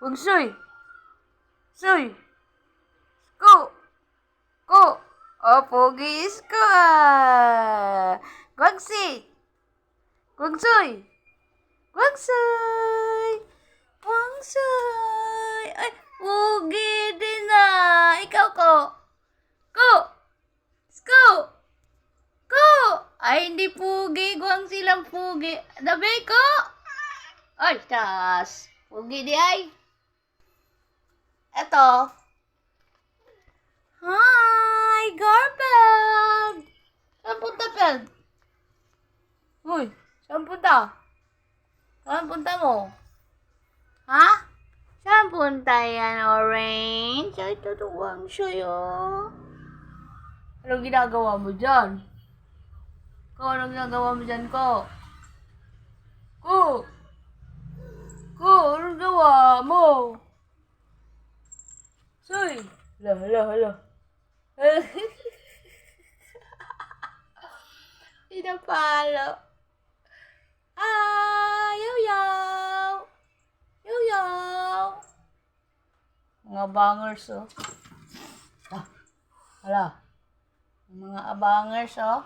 Bugsoy! Soy! Ko! Ko! Oh, pugis ko ah! Gwagsi! Gwagsoy! Gwagsoy! Gwagsoy! Ay, pugi din na! Ikaw ko! Ko! Sko! Ko! Ay, hindi pugi. Gwangsi lang pugi. Dabi ko! Ay, tas! Pugi di ay! Eto. Hi, Garfield! Saan punta, Peld? Uy, saan punta? Saan punta mo? Ha? Saan punta yan, Orange? Ay, tutuwang sa'yo. Anong ginagawa mo dyan? Anong ginagawa mo dyan, Ko? Anong gawa mo? Soy! Hala. Pinapalo. Yaw. Mga bangers, oh. Hala. Mga abangers, oh.